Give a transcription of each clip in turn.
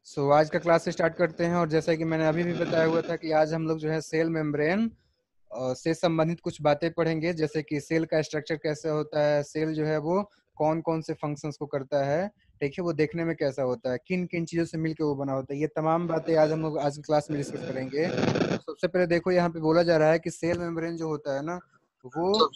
आज का class start करते हैं। और जैसा कि मैंने अभी भी बताया हुआ था कि आज हम लोग जो है सेल मेम्ब्रेन से संबंधित कुछ बातें पढ़ेंगे, जैसे कि सेल का स्ट्रक्चर कैसे होता है, सेल जो है वो कौन कौन से फंक्शंस को करता है, ठीक है, वो देखने में कैसा होता है, किन किन चीज़ों से मिलकर वो बना होता है, ये तमाम बातें आज हम लोग आज की क्लास में डिस्कस करेंगे। तो सबसे पहले देखो, यहाँ पे बोला जा रहा है कि सेल मेम्ब्रेन जो होता है ना, वो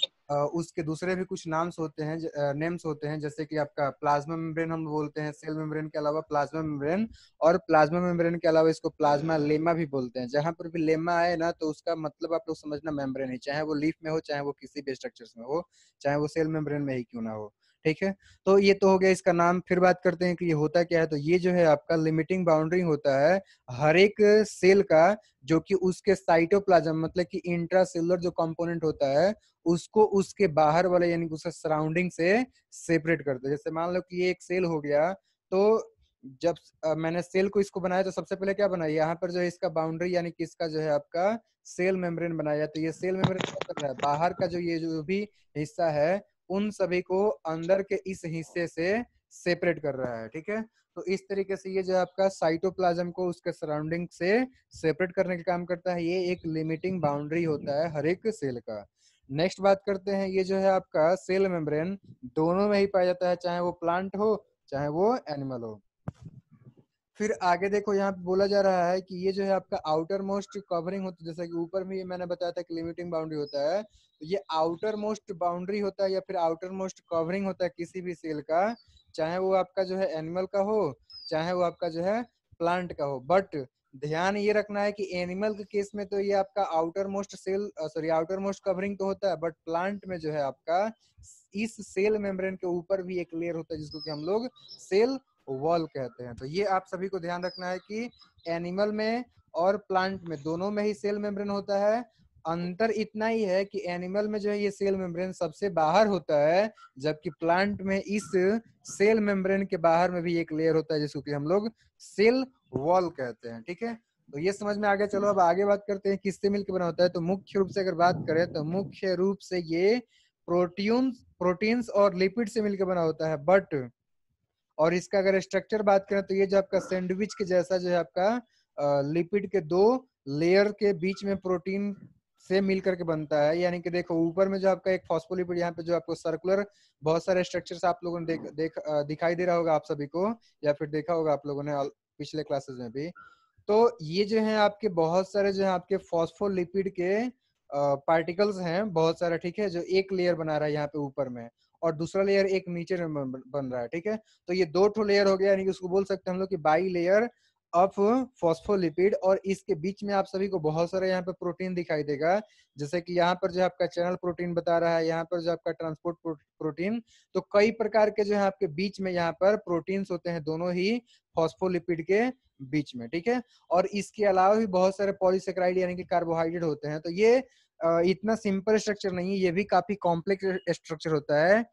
उसके दूसरे भी कुछ नाम्स होते हैं, नेम्स होते हैं, जैसे कि आपका प्लाज्मा मेम्ब्रेन हम बोलते हैं सेल मेम्ब्रेन के अलावा प्लाज्मा मेम्ब्रेन, और प्लाज्मा मेम्ब्रेन के अलावा इसको प्लाज्मा लेमा भी बोलते हैं। जहां पर भी लेमा आए ना, तो उसका मतलब आप लोग समझना मेम्ब्रेन ही, चाहे वो लीफ में हो, चाहे वो किसी भी स्ट्रक्चर्स में हो, चाहे वो सेल मेम्ब्रेन में ही क्यों ना हो, ठीक है। तो ये तो हो गया इसका नाम। फिर बात करते हैं कि ये होता क्या है। तो ये जो है आपका लिमिटिंग बाउंड्री होता है हर एक सेल का, जो कि उसके साइटोप्लाज्म मतलब कि इंट्रासेलुलर जो कंपोनेंट होता है उसको उसके बाहर वाले यानी कि उसके सराउंडिंग से सेपरेट करता है। जैसे मान लो कि ये एक सेल हो गया, तो जब मैंने सेल को इसको बनाया तो सबसे पहले क्या बनाया, यहाँ पर जो है इसका बाउंड्री यानी कि इसका जो है आपका सेल मेम्ब्रेन बनाया। तो ये सेल मेम्ब्रेन क्या कर रहा है, बाहर का जो ये जो भी हिस्सा है उन सभी को अंदर के इस हिस्से से सेपरेट कर रहा है, ठीक है। तो इस तरीके से ये जो आपका साइटोप्लाज्म को उसके सराउंडिंग से सेपरेट करने का काम करता है। ये एक लिमिटिंग बाउंड्री होता है हर एक सेल का। नेक्स्ट बात करते हैं, ये जो है आपका सेल मेम्ब्रेन दोनों में ही पाया जाता है, चाहे वो प्लांट हो चाहे वो एनिमल हो। फिर आगे देखो, यहाँ पे बोला जा रहा है कि ये जो है आपका आउटर मोस्ट कवरिंग होता है, जैसा कि ऊपर में मैंने बताया था कि लिमिटिंग बाउंड्री होता है, तो ये आउटर मोस्ट बाउंड्री होता है या फिर आउटर मोस्ट कवरिंग होता है किसी भी सेल का, चाहे वो आपका जो है एनिमल का हो चाहे वो आपका जो है प्लांट का हो। बट ध्यान ये रखना है कि एनिमल के केस में तो ये आपका outer most cell sorry outer most covering तो होता है, बट प्लांट में जो है आपका इस सेल मेम्ब्रेन के ऊपर भी एक लेयर होता है जिसको कि हम लोग सेल वॉल कहते हैं। तो ये आप सभी को ध्यान रखना है कि एनिमल में और प्लांट में दोनों में ही सेल मेम्ब्रेन होता है। अंतर इतना ही है कि एनिमल में जो है ये सेल मेम्ब्रेन सबसे बाहर होता है, जबकि प्लांट में इस सेल मेम्ब्रेन के बाहर में भी एक लेयर होता है जिसको कि हम लोग सेल वॉल कहते हैं, ठीक है। तो ये समझ में आ गया। चलो अब आगे बात करते हैं किससे मिलकर बना होता है। तो मुख्य रूप से अगर बात करें तो मुख्य रूप से ये प्रोटीन्स और लिपिड से मिलकर बना होता है। बट और इसका अगर स्ट्रक्चर बात करें तो ये जो आपका सैंडविच के जैसा जो है आपका लिपिड के दो लेयर के बीच में प्रोटीन से मिल करके बनता है। यानी कि देखो ऊपर में जो आपका एक फॉस्फोलिपिड, यहाँ पे जो आपको सर्कुलर बहुत सारे स्ट्रक्चर्स आप लोगों ने दिखाई दे रहा होगा आप सभी को, या फिर देखा होगा आप लोगों ने पिछले क्लासेस में भी। तो ये जो है आपके बहुत सारे जो है आपके फॉस्फोलिपिड के पार्टिकल्स हैं बहुत सारे, ठीक है, जो एक लेयर बना रहा है यहाँ पे ऊपर में, और दूसरा लेयर एक नीचे में बन रहा है, ठीक है। तो ये दो ठो लेयर हो गया, यानी कि उसको बोल सकते हैं हम लोग कि बाई लेयर ऑफ फॉस्फोलिपिड। और इसके बीच में आप सभी को बहुत सारे यहाँ पे प्रोटीन दिखाई देगा, जैसे कि यहाँ पर जो आपका चैनल प्रोटीन बता रहा है, यहाँ पर जो आपका ट्रांसपोर्ट प्रोटीन। तो कई प्रकार के जो है आपके बीच में यहाँ पर प्रोटीन्स होते हैं दोनों ही फॉस्फोलिपिड के बीच में, ठीक है। और इसके अलावा भी बहुत सारे पॉलीसेकेराइड यानी कि कार्बोहाइड्रेट होते हैं। तो ये इतना सिंपल स्ट्रक्चर नहीं है, ये भी काफी कॉम्प्लेक्स स्ट्रक्चर होता है।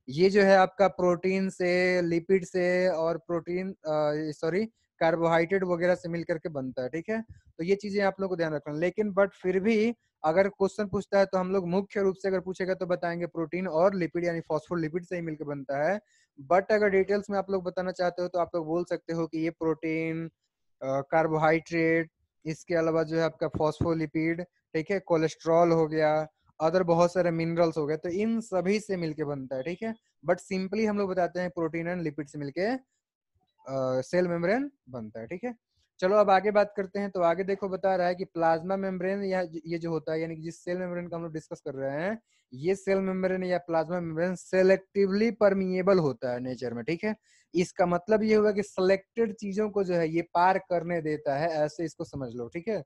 ये जो है आपका प्रोटीन से, लिपिड से और प्रोटीन सॉरी कार्बोहाइड्रेट वगैरह से मिलकर के बनता है, ठीक है। तो ये चीजें आप लोग को ध्यान रखना। लेकिन बट फिर भी अगर क्वेश्चन पूछता है तो हम लोग मुख्य रूप से अगर पूछेगा तो बताएंगे प्रोटीन और लिपिड यानी फॉस्फोलिपिड से ही मिलकर बनता है। बट अगर डिटेल्स में आप लोग बताना चाहते हो तो आप लोग बोल सकते हो कि ये प्रोटीन, कार्बोहाइड्रेट, इसके अलावा जो है आपका फॉस्फोलिपिड, ठीक है, कोलेस्ट्रॉल हो गया, अदर बहुत सारे मिनरल्स हो गए, तो इन सभी से मिलके बनता है, ठीक है। बट सिंपली हम लोग बताते हैं प्रोटीन एंड लिपिड से मिलके सेल मेम्ब्रेन बनता है, ठीक है। चलो अब आगे बात करते हैं। तो आगे देखो बता रहा है कि प्लाज्मा मेम्ब्रेन या ये जो होता है यानी कि जिस सेल मेम्ब्रेन का हम लोग डिस्कस कर रहे हैं, ये सेल मेम्ब्रेन या प्लाज्मा मेम्ब्रेन सेलेक्टिवली परमिएबल होता है नेचर में, ठीक है। इसका मतलब ये होगा कि सिलेक्टेड चीजों को जो है ये पार करने देता है, ऐसे इसको समझ लो, ठीक है।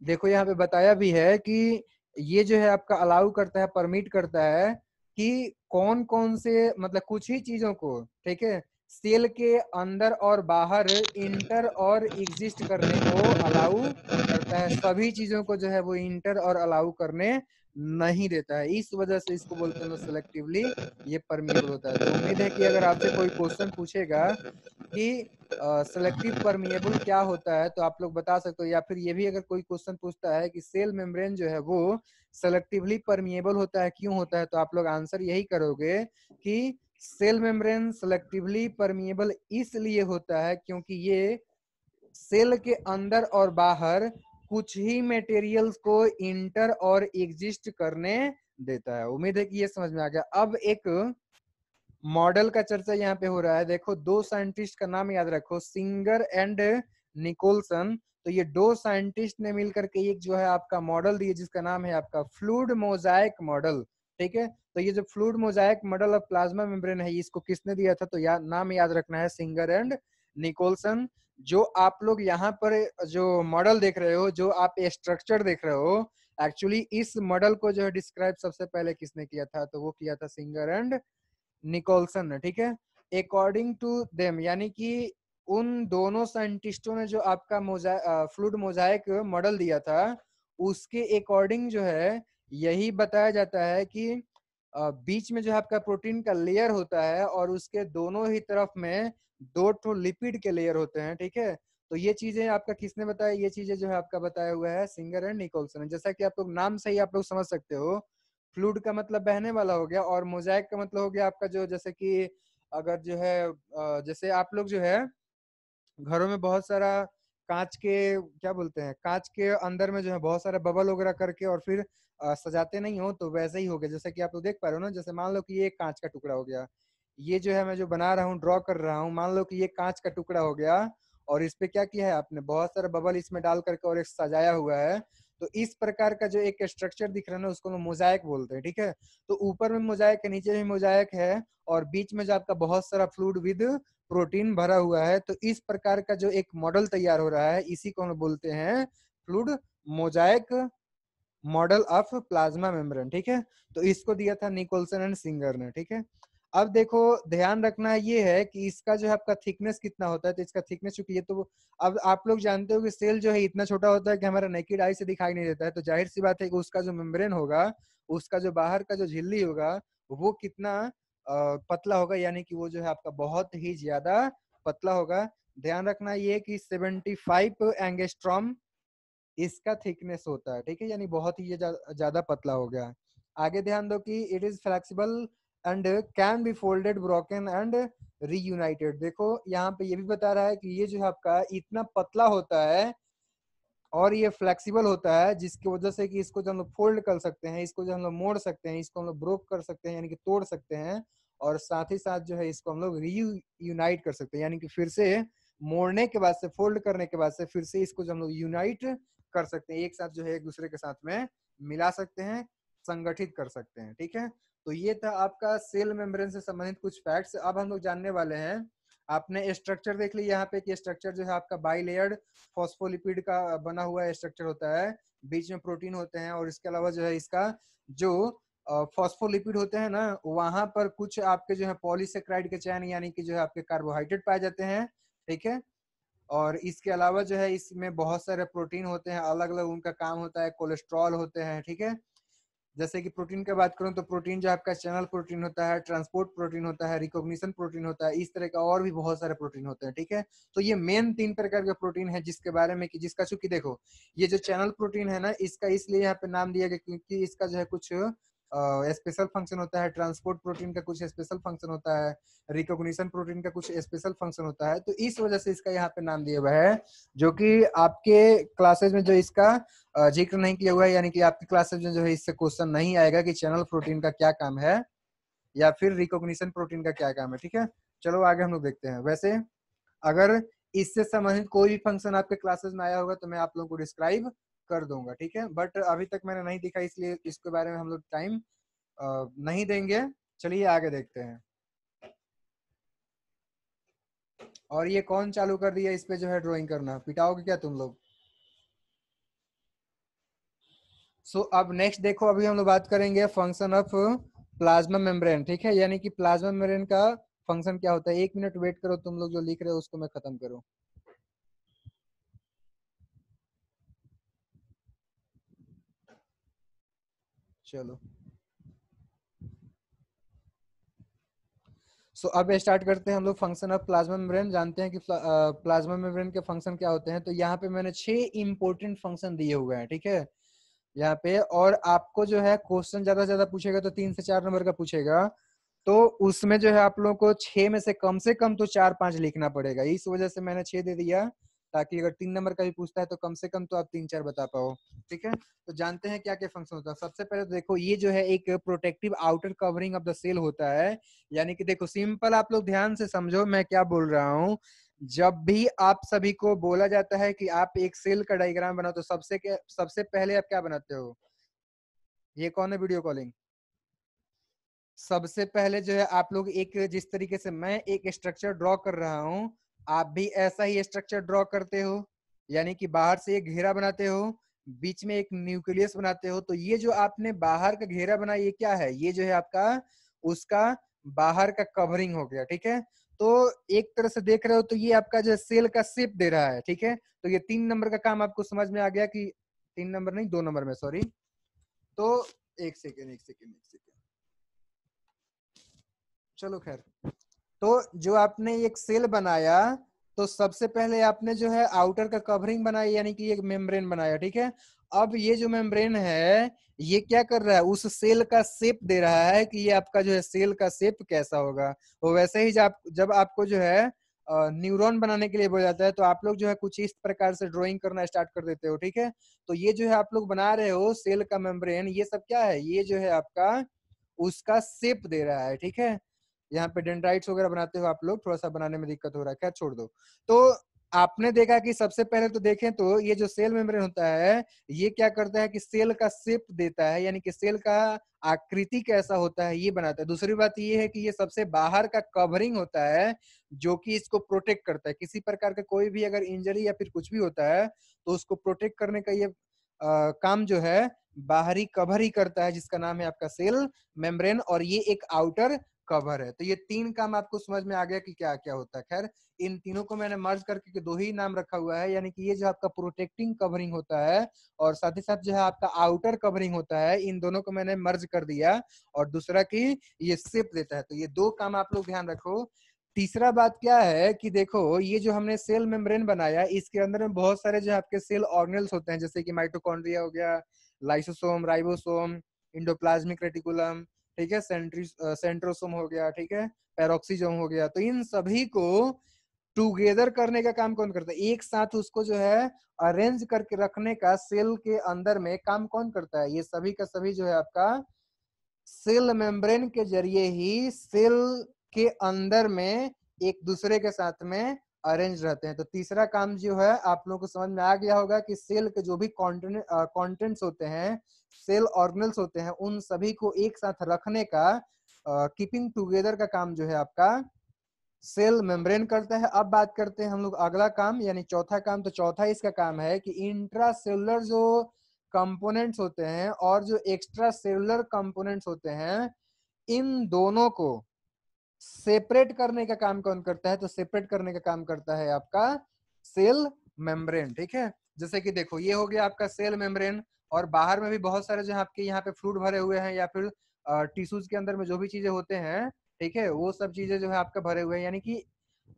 देखो यहाँ पे बताया भी है कि ये जो है आपका अलाउ करता है, परमिट करता है कि कौन कौन से मतलब कुछ ही चीजों को, ठीक है, सेल के अंदर और बाहर इंटर और एग्जिस्ट करने को अलाउ करता है। सभी चीजों को जो है वो इंटर और अलाउ करने नहीं देता है। इस वजह से इसको बोलते हैं लोग सिलेक्टिवली ये परमिएबल होता है। तो उम्मीद है कि अगर आपसे कोई क्वेश्चन पूछेगा कि सेलेक्टिव परमिएबल क्या होता है तो आप लोग बता सकते हो, या फिर ये भी अगर कोई क्वेश्चन पूछता है कि सेल मेम्ब्रेन जो है वो सेलेक्टिवली परमिएबल होता है, क्यों होता है, तो आप लोग आंसर यही करोगे कि सेल मेम्ब्रेन सेलेक्टिवली परमिएबल इसलिए होता है क्योंकि ये सेल के अंदर और बाहर कुछ ही मटेरियल्स को इंटर और एग्जिस्ट करने देता है। उम्मीद है कि ये समझ में आ गया। अब एक मॉडल का चर्चा यहाँ पे हो रहा है। देखो, दो साइंटिस्ट का नाम याद रखो, सिंगर एंड निकोलसन। तो ये दो साइंटिस्ट ने मिलकर के एक जो है आपका मॉडल दिया जिसका नाम है आपका फ्लूइड मोजाइक मॉडल। ठीक है, तो ये जो fluid Mosaic model of plasma membrane है, इसको किसने दिया था? तो नाम याद रखना है, सिंगर एंड निकोलसन। जो आप लोग यहाँ पर जो मॉडल देख रहे हो, जो आप स्ट्रक्चर देख रहे हो, एक्चुअली इस मॉडल को जो है डिस्क्राइब सबसे पहले किसने किया था? तो वो किया था सिंगर एंड निकोलसन ने। ठीक है, अकॉर्डिंग टू देम, यानी कि उन दोनों साइंटिस्टों ने जो आपका फ्लूइड मोजाइक मॉडल दिया था, उसके अकॉर्डिंग जो है यही बताया जाता है कि बीच में जो आपका प्रोटीन का लेयर होता है और उसके दोनों ही तरफ में दो ठो लिपिड के लेयर होते हैं। ठीक है, तो ये चीजें आपका किसने बताया? ये चीजें जो है आपका बताया हुआ है सिंगर एंड निकोलसन। जैसा कि आप लोग नाम से ही आप लोग समझ सकते हो, फ्लूइड का मतलब बहने वाला हो गया, और मोजाइक का मतलब हो गया आपका जो, जैसे कि अगर जो है जैसे आप लोग जो है घरों में बहुत सारा कांच के, क्या बोलते हैं, कांच के अंदर में जो है बहुत सारे बबल वगैरह करके और फिर सजाते नहीं हो, तो वैसे ही हो गया। जैसे कि आप लोग देख पा रहे हो ना, जैसे मान लो कि ये एक कांच का टुकड़ा हो गया, ये जो है मैं जो बना रहा हूँ, ड्रॉ कर रहा हूँ, मान लो कि ये कांच का टुकड़ा हो गया, और इस पे क्या किया है आपने? बहुत सारे बबल इसमें डाल करके और एक सजाया हुआ है। तो इस प्रकार का जो एक स्ट्रक्चर दिख रहा है ना, उसको हम मोजाइक बोलते हैं। ठीक है, तो ऊपर में मोजाइक है, नीचे में मोजाइक है, और बीच में जो आपका बहुत सारा फ्लूइड विद प्रोटीन भरा हुआ है। तो इस प्रकार का जो एक मॉडल तैयार हो रहा है, इसी को हम बोलते हैं fluid Mosaic model of plasma membrane. ठीक है, तो इसको दिया था निकोलसन एंड सिंगर ने। ठीक है, अब देखो, ध्यान रखना ये है कि इसका जो है आपका थिकनेस कितना होता है। तो इसका थिकनेस, चूंकि ये तो अब आप लोग जानते हो कि सेल जो है इतना छोटा होता है कि हमारा नेकेड आई से दिखाई नहीं देता है, तो जाहिर सी बात है कि उसका जो मेम्ब्रेन होगा, उसका जो बाहर का जो झिल्ली होगा, वो कितना पतला होगा, यानी कि वो जो है आपका बहुत ही ज्यादा पतला होगा। ध्यान रखना ये कि 75 एंगस्ट्रॉम इसका थिकनेस होता है। ठीक है, यानी बहुत ही ये ज्यादा पतला हो गया। आगे ध्यान दो कि it is flexible and can be folded, broken and reunited. देखो, यहाँ पे ये भी बता रहा है कि ये जो है आपका इतना पतला होता है और ये फ्लेक्सिबल होता है, जिसकी वजह से कि इसको जो हम लोग फोल्ड कर सकते हैं, इसको जो हम लोग मोड़ सकते हैं, इसको हम लोग ब्रोक कर सकते हैं, यानी कि तोड़ सकते हैं, और साथ ही साथ जो है इसको हम लोग रीयूनाइट कर सकते हैं, यानी कि फिर से मोड़ने के बाद से, फोल्ड करने के बाद से फिर से इसको जो हम लोग यूनाइट कर सकते हैं, एक साथ जो है एक दूसरे के साथ में मिला सकते हैं, संगठित कर सकते हैं। ठीक है, तो ये था आपका सेल मेम्ब्रेन से संबंधित कुछ फैक्ट्स। अब हम लोग जानने वाले हैं, आपने स्ट्रक्चर देख लिया यहाँ पे कि स्ट्रक्चर जो है आपका बाइलेयर्ड फॉस्फोलिपिड का बना हुआ स्ट्रक्चर होता है, बीच में प्रोटीन होते हैं, और इसके अलावा जो है इसका जो फॉस्फोलिपिड होते हैं ना, वहां पर कुछ आपके जो है पॉलीसेक्राइड के चैन, यानी कि जो है आपके कार्बोहाइड्रेट पाए जाते हैं। ठीक है, और इसके अलावा जो है इसमें बहुत सारे प्रोटीन होते हैं, अलग अलग उनका काम होता है, कोलेस्ट्रॉल होते हैं। ठीक है, जैसे कि प्रोटीन की बात करूं तो प्रोटीन जो आपका चैनल प्रोटीन होता है, ट्रांसपोर्ट प्रोटीन होता है, रिकॉग्निशन प्रोटीन होता है, इस तरह का और भी बहुत सारे प्रोटीन होते हैं। ठीक है, तो ये मेन 3 प्रकार के प्रोटीन है जिसके बारे में कि जिसका चूंकि देखो, ये जो चैनल प्रोटीन है ना, इसका इसलिए यहाँ पे नाम दिया गया क्योंकि इसका जो है कुछ स्पेशल फंक्शन होता है, ट्रांसपोर्ट प्रोटीन का कुछ स्पेशल फंक्शन होता है, रिकॉग्निशन प्रोटीन का कुछ स्पेशल फंक्शन होता है, तो इस वजह से इसका यहाँ पे नाम दिया हुआ है। जो कि आपके क्लासेस में जो इसका जिक्र नहीं किया हुआ है, यानी कि आपकी क्लासेस में जो है इससे क्वेश्चन नहीं आएगा कि चैनल प्रोटीन का क्या काम है या फिर रिकॉग्निशन प्रोटीन का क्या काम है। ठीक है, चलो आगे हम लोग देखते हैं। वैसे अगर इससे संबंधित कोई भी फंक्शन आपके क्लासेस में आया होगा तो मैं आप लोगों को डिस्क्राइब कर दूंगा। ठीक है, बट अभी तक मैंने नहीं दिखा, इसलिए इसके बारे में हम लोग टाइम नहीं देंगे। चलिए आगे देखते हैं। और ये कौन चालू कर दिया इस पे जो है ड्राइंग करना? पिटाओगे क्या तुम लोग? सो अब नेक्स्ट देखो, अभी हम लोग बात करेंगे फंक्शन ऑफ प्लाज्मा मेम्ब्रेन। ठीक है, यानी कि प्लाज्मा मेम्ब्रेन का फंक्शन क्या होता है। 1 मिनट वेट करो, तुम लोग जो लिख रहे हो उसको मैं खत्म करूं। चलो, सो अब स्टार्ट करते हैं हम लोग फंक्शन ऑफ प्लाज्मा मेम्ब्रेन। जानते हैं कि प्लाज्मा मेम्ब्रेन के फंक्शन क्या होते हैं। तो यहाँ पे मैंने 6 इंपॉर्टेंट फंक्शन दिए हुए हैं। ठीक है, यहाँ पे, और आपको जो है क्वेश्चन ज्यादा से ज्यादा पूछेगा तो 3 से 4 नंबर का पूछेगा, तो उसमें जो है आप लोगों को 6 में से कम तो 4-5 लिखना पड़ेगा। इस वजह से मैंने 6 दे दिया। ताकि अगर 3 नंबर का भी पूछता है तो कम से कम तो आप 3-4 बता पाओ। ठीक है, तो जानते हैं क्या क्या फंक्शन होता है। सबसे पहले तो देखो ये जो है एक protective outer covering of the cell होता है, यानी कि देखो सिंपल आप लोग ध्यान से समझो मैं क्या बोल रहा हूँ। जब भी आप सभी को बोला जाता है कि आप एक सेल का डायग्राम बनाओ तो सबसे पहले आप क्या बनाते हो? ये कौन है वीडियो कॉलिंग? सबसे पहले जो है आप लोग एक, जिस तरीके से मैं एक स्ट्रक्चर ड्रॉ कर रहा हूं, आप भी ऐसा ही स्ट्रक्चर ड्रॉ करते हो, यानी कि बाहर से एक घेरा बनाते हो, बीच में एक न्यूक्लियस बनाते हो। तो ये जो आपने बाहर का घेरा बनाया ये क्या है? ये जो है आपका उसका बाहर का कवरिंग हो गया। ठीक है, तो एक तरह से देख रहे हो तो ये आपका जो सेल का शेप दे रहा है। ठीक है, तो ये 3 नंबर का काम आपको समझ में आ गया कि 3 नंबर नहीं 2 नंबर में, सॉरी। तो एक सेकेंड, चलो खैर। तो जो आपने एक सेल बनाया तो सबसे पहले आपने जो है आउटर का कवरिंग बनाया, यानी कि एक मेम्ब्रेन बनाया। ठीक है, अब ये जो मेम्ब्रेन है ये क्या कर रहा है? उस सेल का शेप दे रहा है कि ये आपका जो है सेल का शेप कैसा होगा। तो वैसे ही जब आपको जो है न्यूरॉन बनाने के लिए बोला जाता है तो आप लोग जो है कुछ इस प्रकार से ड्राइंग करना स्टार्ट कर देते हो। ठीक है, तो ये जो है आप लोग बना रहे हो सेल का मेम्ब्रेन, ये सब क्या है? ये जो है आपका उसका शेप दे रहा है। ठीक है, यहाँ पे डेंड्राइट्स वगैरह बनाते हो आप लोग, थोड़ा सा बनाने में दिक्कत हो रहा है, क्या छोड़ दो। तो आपने देखा कि सबसे पहले तो देखें तो ये जो सेल मेम्ब्रेन होता है ये क्या करता है कि सेल का शेप देता है, यानी कि सेल का आकृति कैसा होता है ये बनाता है। दूसरी बात ये है कि ये सबसे बाहर का कवरिंग होता है जो कि इसको प्रोटेक्ट करता है। किसी प्रकार का कोई भी अगर इंजरी या फिर कुछ भी होता है तो उसको प्रोटेक्ट करने का ये काम जो है बाहरी कवर ही करता है, जिसका नाम है आपका सेल मेम्ब्रेन, और ये एक आउटर कवर है। तो ये 3 काम आपको समझ में आ गया कि क्या क्या होता है। खैर इन तीनों को मैंने मर्ज करके 2 ही नाम रखा हुआ है, यानी कि ये जो आपका प्रोटेक्टिंग कवरिंग होता है और साथ ही साथ जो है आपका आउटर कवरिंग होता है, इन दोनों को मैंने मर्ज कर दिया। और दूसरा कि ये शेप देता है। तो ये 2 काम आप लोग ध्यान रखो। तीसरा बात क्या है कि देखो ये जो हमने सेल मेम्ब्रेन बनाया इसके अंदर में बहुत सारे जो आपके सेल ऑर्गेनल्स होते हैं, जैसे कि माइटोकॉन्ड्रिया हो गया, लाइसोसोम, राइबोसोम, इंडोप्लाज्मिक रेटिकुलम, ठीक है, सेंट्रोसोम हो गया, ठीक है, पेरोक्सीसोम हो गया। तो इन सभी को टुगेदर करने का काम कौन करता है? एक साथ उसको जो है अरेंज करके रखने का सेल के अंदर में काम कौन करता है? ये सभी का सभी जो है आपका सेल मेम्ब्रेन के जरिए ही सेल के अंदर में एक दूसरे के साथ में अरेंज रहते हैं। तो तीसरा काम जो है आप लोगों को समझ में आ गया होगा कि सेल के जो भी कंटेंट्स होते हैं, सेल ऑर्गेनल्स होते हैं, उन सभी को एक साथ रखने का कीपिंग टुगेदर का काम जो है आपका सेल मेम्ब्रेन करता है। अब बात करते हैं हम लोग अगला काम यानी चौथा काम। तो चौथा इसका काम है कि इंट्रा सेलुलर जो कंपोनेंट्स होते हैं और जो एक्स्ट्रा सेलुलर कंपोनेंट्स होते हैं, इन दोनों को सेपरेट करने का काम कौन करता है? तो सेपरेट करने का काम करता है आपका सेल मेम्ब्रेन। ठीक है, जैसे कि देखो ये हो गया आपका सेल मेम्ब्रेन, और बाहर में भी बहुत सारे जो आपके यहाँ पे फ्लूइड भरे हुए हैं या फिर टिश्यूज के अंदर में जो भी चीजें होते हैं, ठीक है, वो सब चीजें जो है आपका भरे हुए हैं, यानी कि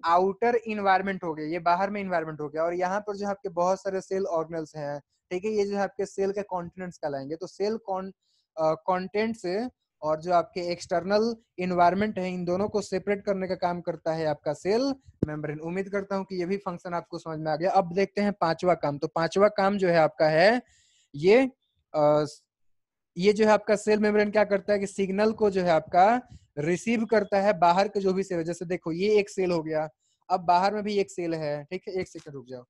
आउटर इन्वायरमेंट हो गया, ये बाहर में इन्वायरमेंट हो गया। और यहाँ पर जो आपके बहुत सारे सेल ऑर्गेनल्स हैं, ठीक है, ये जो आपके सेल के कॉन्टेनेंट्स कहलाएंगे। तो सेल कॉन्टेंट्स और जो आपके एक्सटर्नल इन्वायरमेंट है, इन दोनों को सेपरेट करने का काम करता है आपका सेल मेम्ब्रेन। उम्मीद करता हूं कि ये भी फंक्शन आपको समझ में आ गया। अब देखते हैं पांचवा काम। तो पांचवा काम जो है आपका है ये आ, ये जो है आपका सेल मेम्ब्रेन क्या करता है कि सिग्नल को जो है आपका रिसीव करता है बाहर के जो भी सेल है। जैसे देखो ये एक सेल हो गया, अब बाहर में भी एक सेल है, ठीक है, एक सेकंड रुक जाओ,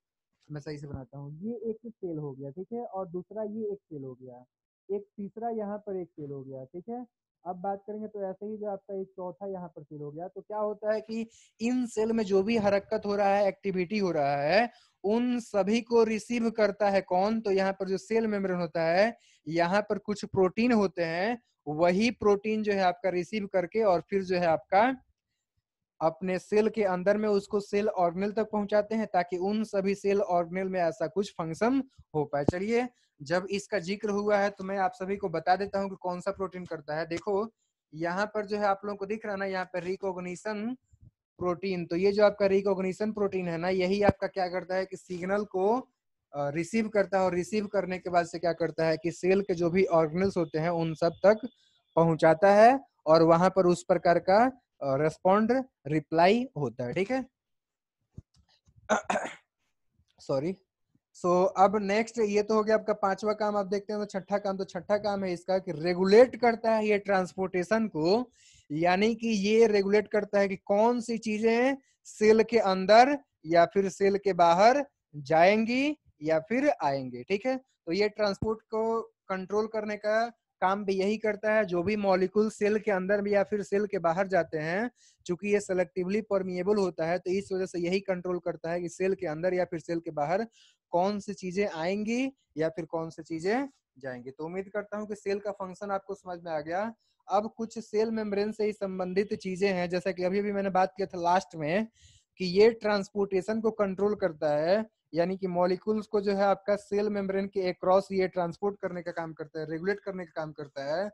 मैं सही से बनाता हूँ। ये एक सेल हो गया, ठीक है, और दूसरा ये एक सेल हो गया, एक तीसरा यहाँ पर एक सेल हो गया, ठीक है। अब बात करेंगे तो ऐसे ही जो आपका एक चौथा यहाँ पर सेल हो गया। तो क्या होता है कि इन सेल में जो भी हरकत हो रहा है, एक्टिविटी हो रहा है, उन सभी को रिसीव करता है कौन? तो यहाँ पर जो सेल मेम्ब्रेन होता है, यहाँ पर कुछ प्रोटीन होते हैं, वही प्रोटीन जो है आपका रिसीव करके और फिर जो है आपका अपने सेल के अंदर में उसको सेल ऑर्गेनल तक पहुंचाते हैं, ताकि उन सभी सेल ऑर्गेनल में ऐसा कुछ फंक्शन हो पाए। चलिए, जब इसका जिक्र हुआ है तो मैं आप सभी को बता देता हूं कि कौन सा प्रोटीन करता है। देखो यहाँ पर जो है आप लोगों को दिख रहा है ना, यहाँ पर रिकॉग्निशन प्रोटीन। तो ये जो आपका रिकॉग्निशन प्रोटीन है ना, यही आपका क्या करता है कि सिग्नल को रिसीव करता है, और रिसीव करने के बाद से क्या करता है कि सेल के जो भी ऑर्गेनल्स होते हैं उन सब तक पहुंचाता है, और वहां पर उस प्रकार का रेस्पॉन्ड रिप्लाई होता है। ठीक है, सॉरी। सो अब नेक्स्ट ये तो हो गया आपका पांचवा काम। आप देखते हैं तो छठा काम, तो छठा काम है इसका कि रेगुलेट करता है ये ट्रांसपोर्टेशन को, यानी कि ये रेगुलेट करता है कि कौन सी चीजें सेल के अंदर या फिर सेल के बाहर जाएंगी या फिर आएंगे। ठीक है, तो ये ट्रांसपोर्ट को कंट्रोल करने का काम भी यही करता है। जो भी मॉलिक्यूल सेल के अंदर भी या फिर सेल के बाहर जाते हैं, चूंकि ये सेलेक्टिवली परमिएबल होता है, तो इस वजह से यही कंट्रोल करता है कि सेल के अंदर या फिर सेल के बाहर कौन सी चीजें आएंगी या फिर कौन सी चीजें जाएंगी। तो उम्मीद करता हूं कि सेल का फंक्शन आपको समझ में आ गया। अब कुछ सेल मेम्ब्रेन से ही संबंधित चीजें हैं, जैसा कि अभी भी मैंने बात किया था लास्ट में कि ये ट्रांसपोर्टेशन को कंट्रोल करता है, यानी कि मॉलिक्यूल्स को जो है आपका सेल मेम्ब्रेन के अक्रॉस ये ट्रांसपोर्ट करने का काम करता है, रेगुलेट करने का काम करता है।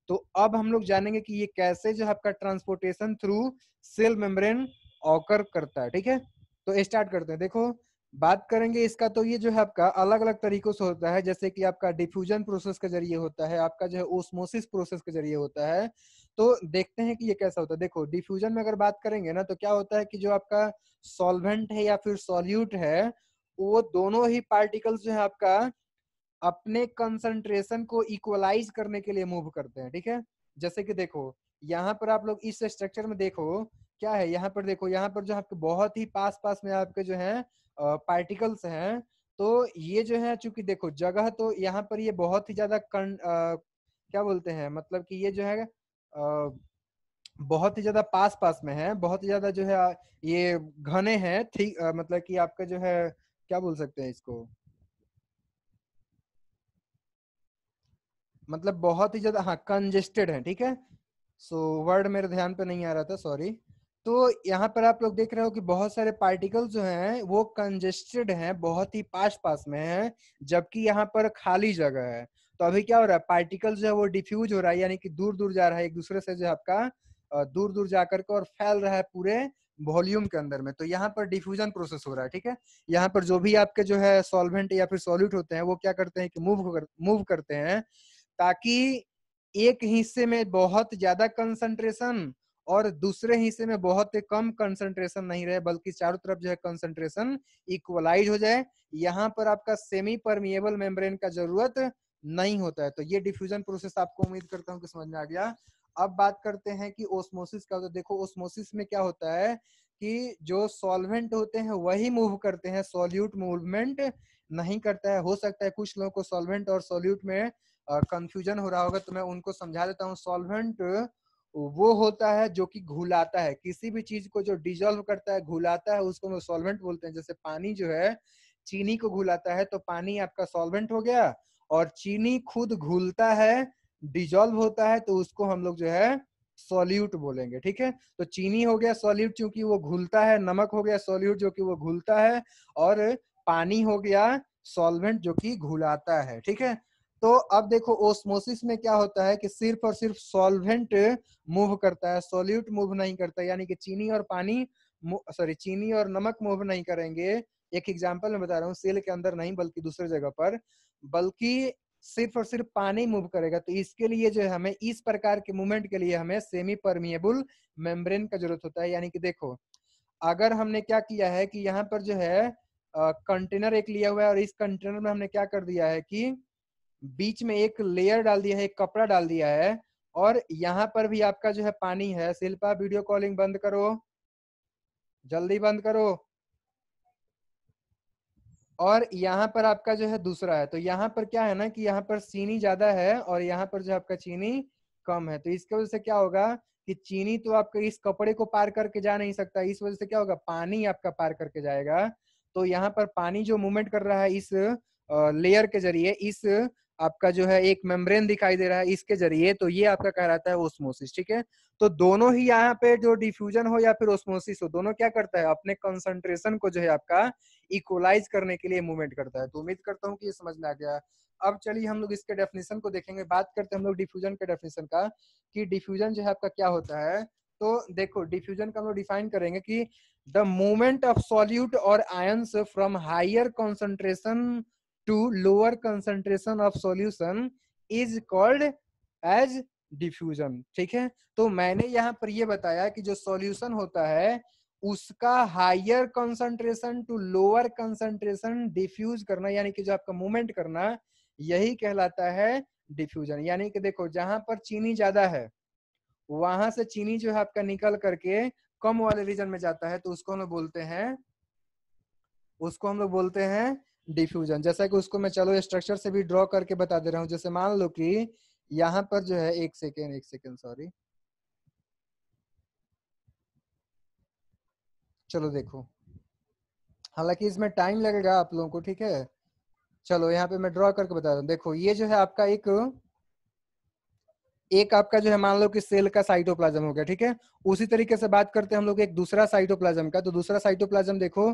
तो अब हम लोग जानेंगे कि ये कैसे जो है आपका transportation through cell membrane occur करता है। ठीक है, तो स्टार्ट करते हैं। देखो, बात करेंगे इसका, तो ये जो है आपका अलग अलग तरीकों से होता है। जैसे कि आपका डिफ्यूजन प्रोसेस के जरिए होता है, आपका जो है ओस्मोसिस प्रोसेस के जरिए होता है। तो देखते हैं कि ये कैसा होता है। देखो, डिफ्यूजन में अगर बात करेंगे ना, तो क्या होता है कि जो आपका सॉल्वेंट है या फिर सॉल्यूट है, वो दोनों ही पार्टिकल्स जो है आपका अपने कंसंट्रेशन को इक्वलाइज करने के लिए मूव करते हैं। ठीक है, जैसे कि देखो यहाँ पर आप लोग इस स्ट्रक्चर में देखो क्या है, यहाँ पर देखो, यहाँ पर जो आपके बहुत ही पास पास में आपके जो है पार्टिकल्स हैं। तो ये जो है, चूंकि देखो जगह तो यहाँ पर ये बहुत ही ज्यादा क्या बोलते हैं, मतलब कि ये जो है बहुत ही ज्यादा पास पास में है, बहुत ही ज्यादा जो है ये घने हैं। ठीक, मतलब कि आपका जो है क्या बोल सकते हैं इसको, मतलब बहुत ही ज्यादा, हाँ, कंजेस्टेड है। ठीक है, सो वर्ड मेरे ध्यान पे नहीं आ रहा था, सॉरी। तो यहाँ पर आप लोग देख रहे हो कि बहुत सारे पार्टिकल्स जो हैं वो कंजेस्टेड हैं, बहुत ही पास पास में हैं, जबकि यहाँ पर खाली जगह है। तो अभी क्या हो रहा है, पार्टिकल जो है वो डिफ्यूज हो रहा है, यानी कि दूर दूर जा रहा है एक दूसरे से, जो है आपका दूर दूर जाकर के और फैल रहा है पूरे वॉल्यूम के अंदर में। तो यहाँ पर डिफ्यूजन प्रोसेस हो रहा है। ठीक है, यहाँ पर जो भी आपके जो है सॉल्वेंट या फिर सॉल्यूट होते हैं, वो क्या करते हैं कि मूव करते हैं, ताकि एक हिस्से में बहुत ज्यादा कंसंट्रेशन और दूसरे हिस्से में बहुत कम कंसंट्रेशन नहीं रहे, बल्कि चारों तरफ जो है कंसंट्रेशन इक्वलाइज हो जाए। यहाँ पर आपका सेमी परमिएबल मेम्ब्रेन का जरूरत नहीं होता है। तो ये डिफ्यूजन प्रोसेस आपको उम्मीद करता हूँ कि समझ में आ गया। अब बात करते हैं कि ओस्मोसिस का। तो देखो, ओस्मोसिस में क्या होता है कि जो सॉल्वेंट होते हैं वही मूव करते हैं, सॉल्यूट मूवमेंट नहीं करता है। हो सकता है कुछ लोगों को सॉल्वेंट और सॉल्यूट में कंफ्यूजन हो रहा होगा, तो मैं उनको समझा देता हूँ। सॉल्वेंट वो होता है जो कि घुलाता है, किसी भी चीज को जो डिजोल्व करता है, घुलाता है, उसको हम सॉल्वेंट बोलते हैं। जैसे पानी जो है चीनी को घुलाता है, तो पानी आपका सॉल्वेंट हो गया। और चीनी खुद घुलता है, डिजोल्व होता है, तो उसको हम लोग जो है सॉल्यूट बोलेंगे। ठीक है, तो चीनी हो गया सॉल्यूट क्योंकि वो घुलता है, नमक हो गया सॉल्यूट जो कि वो घुलता है, और पानी हो गया सॉल्वेंट जो कि घुलाता है। ठीक है, तो अब देखो ओस्मोसिस में क्या होता है कि सिर्फ और सिर्फ सॉल्वेंट मूव करता है, सॉल्यूट मूव नहीं करता, यानी कि चीनी और पानी, सॉरी, चीनी और नमक मूव नहीं करेंगे। एक एग्जांपल मैं बता रहा हूँ, सेल के अंदर नहीं बल्कि दूसरे जगह पर, बल्कि सिर्फ और सिर्फ पानी मूव करेगा। तो इसके लिए जो है हमें इस प्रकार के मूवमेंट के लिए हमें सेमी परमिएबल मेम्ब्रेन का जरूरत होता है। यानी कि देखो, अगर हमने क्या किया है कि यहाँ पर जो है कंटेनर एक लिया हुआ है, और इस कंटेनर में हमने क्या कर दिया है कि बीच में एक लेयर डाल दिया है, एक कपड़ा डाल दिया है, और यहाँ पर भी आपका जो है पानी है। शिल्पा, वीडियो कॉलिंग बंद करो, जल्दी बंद करो। और यहाँ पर आपका जो है दूसरा है। तो यहाँ पर क्या है ना कि यहाँ पर चीनी ज्यादा है और यहाँ पर जो आपका चीनी कम है। तो इसके वजह से क्या होगा कि चीनी तो आपका इस कपड़े को पार करके जा नहीं सकता, इस वजह से क्या होगा, पानी आपका पार करके जाएगा। तो यहाँ पर पानी जो मूवमेंट कर रहा है इस लेयर के जरिए, इस आपका जो है एक मेम्ब्रेन दिखाई दे रहा है इसके जरिए, तो ये आपका कहलाता है ओस्मोसिस। ठीक है, तो दोनों ही यहाँ पे जो डिफ्यूजन हो या फिर ओस्मोसिस हो, दोनों क्या करता है, अपने कंसंट्रेशन को जो है आपका इक्वलाइज करने के लिए मूवमेंट करता है। तो उम्मीद करता हूँ कि ये समझ में आ गया। अब चलिए हम लोग इसके डेफिनेशन को देखेंगे। बात करते हैं हम लोग डिफ्यूजन के डेफिनेशन का, कि डिफ्यूजन जो है आपका क्या होता है। तो देखो, डिफ्यूजन का हम लोग डिफाइन करेंगे कि द मूवमेंट ऑफ सॉल्यूट और ions from higher concentration to lower concentration of solution is called as diffusion. ठीक है, तो मैंने यहाँ पर ये बताया कि जो सॉल्यूशन होता है उसका higher concentration to lower concentration diffuse करना, यानी कि जो आपका मूवमेंट करना, यही कहलाता है डिफ्यूजन। यानी कि देखो जहां पर चीनी ज्यादा है वहां से चीनी जो है आपका निकल करके कम वाले रीजन में जाता है, तो उसको हम लोग बोलते हैं डिफ्यूजन। जैसा कि उसको मैं चलो स्ट्रक्चर से भी ड्रॉ करके बता दे रहा हूँ। जैसे मान लो कि यहाँ पर जो है, एक सेकेंड सॉरी, चलो देखो, हालांकि इसमें टाइम लगेगा आप लोगों को, ठीक है। चलो यहाँ पे मैं ड्रॉ करके बता रहा हूँ। देखो ये जो है आपका एक आपका जो है मान लो कि सेल का साइटोप्लाज्म हो गया, ठीक है। उसी तरीके से बात करते हैं हम लोग एक दूसरा साइटोप्लाज्म का। तो दूसरा साइटोप्लाज्म देखो,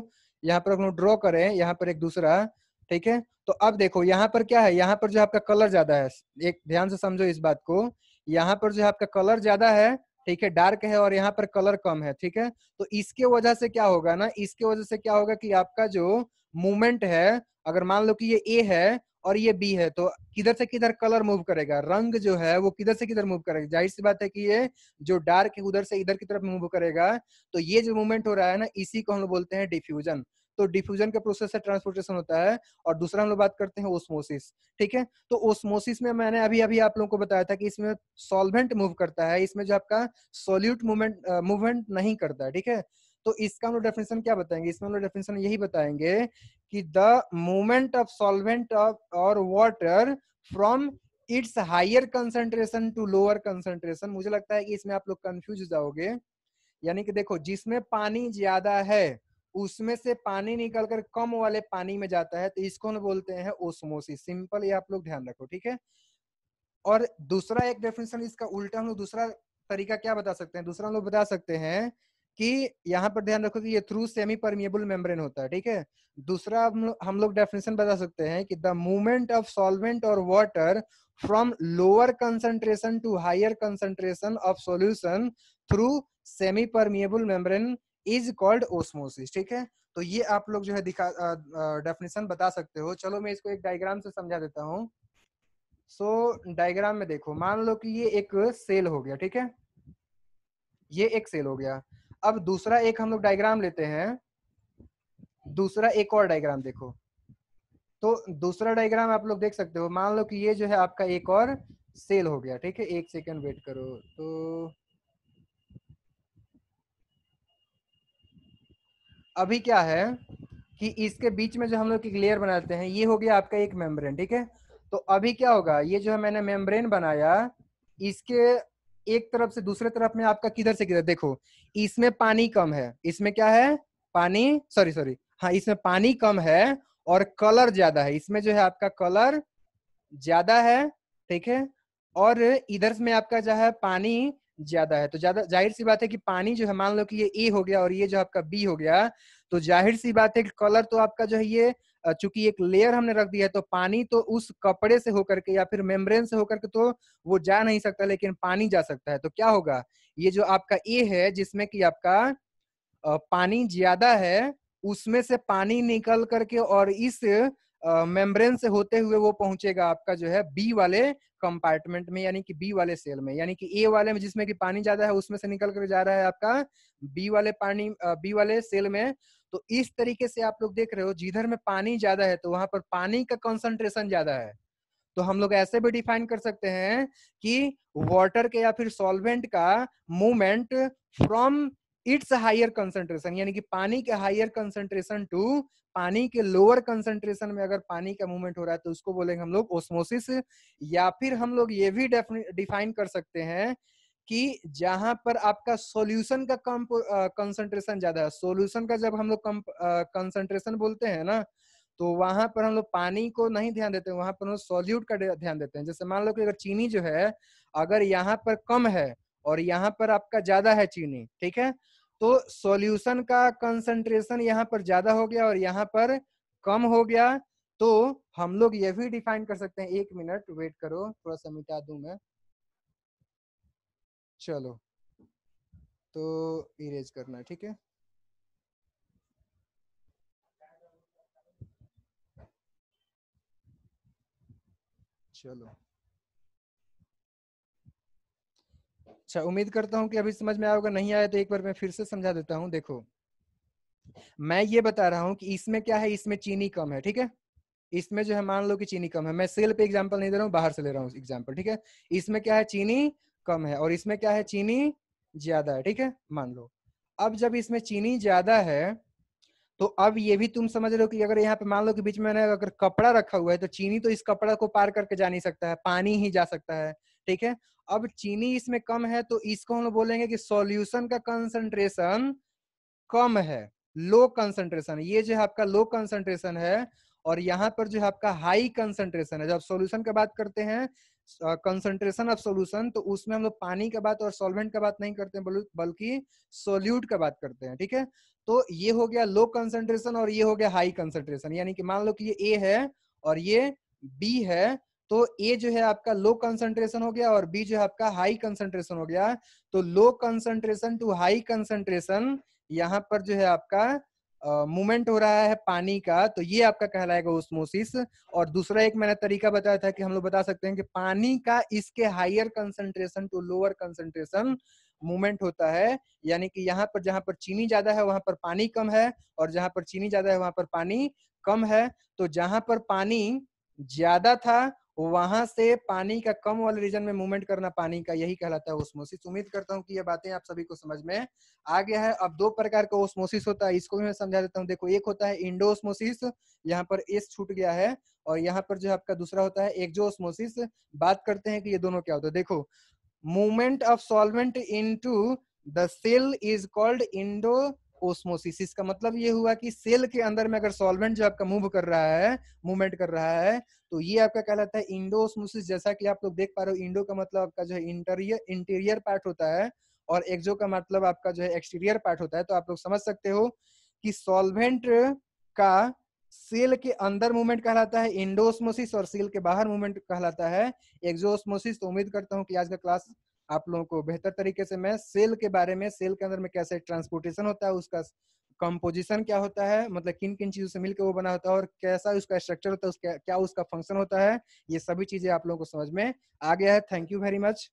यहाँ पर हम लोग ड्रॉ करें, यहाँ पर एक दूसरा, ठीक है। तो अब देखो यहाँ पर क्या है, यहाँ पर जो आपका कलर ज्यादा है, एक ध्यान से समझो इस बात को। यहाँ पर जो है आपका कलर ज्यादा है, ठीक है, डार्क है, और यहाँ पर कलर कम है, ठीक है। तो इसके वजह से क्या होगा ना, इसके वजह से क्या होगा कि आपका जो मूवमेंट है, अगर मान लो कि ये ए है और ये बी है, तो किधर से किधर कलर मूव करेगा, रंग जो है वो किधर से किधर मूव करेगा। जाहिर सी बात है कि ये जो डार्क है उधर से इधर की तरफ मूव करेगा। तो ये जो मूवमेंट हो रहा है ना, इसी को हम लोग बोलते हैं डिफ्यूजन। तो डिफ्यूजन के प्रोसेस से ट्रांसपोर्टेशन होता है। और दूसरा हम लोग बात करते हैं ओस्मोसिस, ठीक है। तो ओस्मोसिस में मैंने अभी अभी आप लोगों को बताया था कि इसमें सॉल्वेंट मूव करता है, इसमें जो आपका सॉल्यूट मूवमेंट नहीं करता है, ठीक है। तो इसका हम लोग डेफिनेशन क्या बताएंगे, इसमें हम लोग डेफिनेशन यही बताएंगे कि the movement of solvent of और water from its higher concentration to lower concentration. मुझे लगता है कि इसमें आप लोग कंफ्यूज हो जाओगे। यानी कि देखो जिसमें पानी ज्यादा है उसमें से पानी निकलकर कम वाले पानी में जाता है, तो इसको हम बोलते हैं ओस्मोसिस। सिंपल, ये आप लोग ध्यान रखो, ठीक है। और दूसरा एक डेफिनेशन इसका उल्टा हम लोग दूसरा तरीका क्या बता सकते हैं, दूसरा हम लोग बता सकते हैं कि यहाँ पर ध्यान रखो कि ये थ्रू सेमी परमिएबल मेम्ब्रेन होता है, ठीक है। दूसरा हम लोग डेफिनेशन बता सकते हैं कि द मूवमेंट ऑफ सॉल्वेंट और water from lower concentration to higher concentration of solution through semi permeable membrane is called osmosis, ठीक है। तो ये आप लोग जो है दिखा डेफिनेशन बता सकते हो। चलो मैं इसको एक डायग्राम से समझा देता हूँ। डायग्राम में देखो, मान लो कि ये एक सेल हो गया, ठीक है, ये एक सेल हो गया। अब दूसरा एक हम लोग डायग्राम लेते हैं, दूसरा एक और डायग्राम देखो। तो दूसरा डायग्राम आप लोग देख सकते हो, मान लो कि ये जो है आपका एक और सेल हो गया, ठीक है। एक सेकंड वेट करो। तो अभी क्या है कि इसके बीच में जो हम लोग एक लेयर बनाते हैं, ये हो गया आपका एक मेम्ब्रेन, ठीक है। तो अभी क्या होगा, ये जो है मैंने मेम्ब्रेन बनाया, इसके एक तरफ से दूसरे तरफ में आपका किधर से किधर देखो, इसमें पानी कम है, इसमें क्या है, पानी, सॉरी सॉरी, हाँ, इसमें पानी कम है और कलर ज्यादा है, इसमें जो है आपका कलर ज्यादा है, ठीक है। और इधर में आपका जो है पानी ज्यादा है। तो ज्यादा जाहिर सी बात है कि पानी जो है, मान लो कि ये ए हो गया और ये जो आपका बी हो गया, तो जाहिर सी बात है कि कलर तो आपका जो है ये चूंकि एक लेयर हमने रख दिया है, तो पानी तो उस कपड़े से होकर के या फिर मेम्ब्रेन से होकर के तो वो जा नहीं सकता, लेकिन पानी जा सकता है। तो क्या होगा, ये जो आपका ए है जिसमें कि आपका पानी ज्यादा है, उसमें से पानी निकल करके और इस मेम्ब्रेन से होते हुए वो पहुंचेगा आपका जो है बी वाले कंपार्टमेंट में, यानी कि बी वाले सेल में। यानी कि ए वाले में जिसमें कि पानी ज्यादा है उसमें से निकल कर जा रहा है आपका बी वाले सेल में। तो इस तरीके से आप लोग देख रहे हो, जिधर में पानी ज्यादा है तो वहां पर पानी का कंसंट्रेशन ज्यादा है। तो हम लोग ऐसे भी डिफाइन कर सकते हैं कि वाटर के या फिर सॉल्वेंट का movement from its higher concentration, यानी कि पानी के हायर कंसंट्रेशन टू पानी के लोअर कंसंट्रेशन में अगर पानी का मूवमेंट हो रहा है तो उसको बोलेंगे हम लोग ओस्मोसिस। या फिर हम लोग ये भी डिफाइन कर सकते हैं कि जहां पर आपका सॉल्यूशन का कम कंसंट्रेशन ज्यादा है, सॉल्यूशन का जब हम लोग कम कंसंट्रेशन बोलते हैं ना, तो वहां पर हम लोग पानी को नहीं ध्यान देते, वहां पर हम लोग सॉल्यूट का ध्यान देते हैं। जैसे मान लो कि अगर चीनी जो है, अगर यहाँ पर कम है और यहाँ पर आपका ज्यादा है चीनी, ठीक है, तो सॉल्यूशन का कंसंट्रेशन यहाँ पर ज्यादा हो गया और यहाँ पर कम हो गया। तो हम लोग ये भी डिफाइन कर सकते हैं, एक मिनट वेट करो, थोड़ा सा मिटा दूं मैं। चलो, तो इरेज करना है, ठीक है। चलो, अच्छा, उम्मीद करता हूँ कि अभी समझ में आएगा, नहीं आया तो एक बार मैं फिर से समझा देता हूँ। देखो, मैं ये बता रहा हूँ कि इसमें क्या है, इसमें चीनी कम है, ठीक है। इसमें जो है मान लो कि चीनी कम है, मैं सेल पे एग्जांपल नहीं दे रहा हूँ, बाहर से ले रहा हूँ एग्जांपल, ठीक है। इसमें क्या है, चीनी कम है, और इसमें क्या है, चीनी ज्यादा है, ठीक है, मान लो। अब जब इसमें चीनी ज्यादा है तो अब ये भी तुम समझ रहे हो कि अगर यहाँ पे मान लो कि बीच में मैंने अगर कपड़ा रखा हुआ है तो चीनी तो इस कपड़ा को पार करके जा नहीं सकता है, पानी ही जा सकता है, ठीक है। अब चीनी इसमें कम है तो इसको हम लोग बोलेंगे कि सॉल्यूशन का कंसंट्रेशन कम है, लो कंसंट्रेशन। ये जो है आपका लो कंसंट्रेशन है, और यहाँ पर जो है आपका हाई कंसंट्रेशन है। जब सॉल्यूशन की बात करते हैं, कंसंट्रेशन ऑफ सॉल्यूशन, तो उसमें हम लोग पानी का बात और सॉल्वेंट का बात नहीं करते हैं, बल्कि सोल्यूट का बात करते हैं, ठीक है। तो ये हो गया लो कंसंट्रेशन और ये हो गया हाई कंसंट्रेशन। यानी कि मान लो कि ये ए है और ये बी है, तो ए जो है आपका लो कंसंट्रेशन हो गया और बी जो है आपका हाई कंसंट्रेशन हो गया। तो low concentration to high concentration, यहाँ पर जो है आपका मूवमेंट हो रहा है पानी का, तो ये आपका कहलाएगा ओस्मोसिस। और दूसरा एक मैंने तरीका बताया था कि हम लोग बता सकते हैं कि पानी का इसके higher concentration to lower concentration movement होता है। यानी कि यहाँ पर जहां पर चीनी ज्यादा है वहां पर पानी कम है, और जहां पर चीनी ज्यादा है वहां पर पानी कम है। तो जहां पर पानी ज्यादा था वहां से पानी का कम वाले रीजन में मूवमेंट करना पानी का, यही कहलाता है ओस्मोसिस। उम्मीद करता हूँ कि ये बातें आप सभी को समझ में आ गया है। अब दो प्रकार का ओस्मोसिस होता है, इसको भी मैं समझा देता हूँ। देखो, एक होता है इंडोस्मोसिस, यहाँ पर एस छूट गया है, और यहाँ पर जो आपका दूसरा होता है एक्सोस्मोसिस। बात करते हैं कि ये दोनों क्या होता है। देखो, movement of solvent into the cell is called endo osmosis. इसका मतलब ये हुआ कि सेल के अंदर में अगर सॉल्वेंट जो आपका मूव कर रहा है, मूवमेंट कर रहा है, तो ये आपका कहलाता है इंडो ओस्मोसिस। जैसा कि आप लोग देख पा रहे हो, इंडो का मतलब आपका जो है इंटीरियर पार्ट होता है, और एक्सो का मतलब आपका जो है एक्सटीरियर पार्ट होता है। तो आप लोग समझ सकते हो कि सॉल्वेंट का सेल के अंदर मूवमेंट कहलाता है इंडोस्मोसिस, और सेल के बाहर मूवमेंट कहलाता है एक्सोस्मोसिस। तो उम्मीद करता हूँ कि आज का क्लास आप लोगों को बेहतर तरीके से मैं सेल के बारे में, सेल के अंदर में कैसे ट्रांसपोर्टेशन होता है, उसका कंपोजिशन क्या होता है, मतलब किन किन चीजों से मिलकर वो बना होता है, और कैसा उसका स्ट्रक्चर होता है, उसका क्या उसका फंक्शन होता है, ये सभी चीजें आप लोगों को समझ में आ गया है। Thank you very much.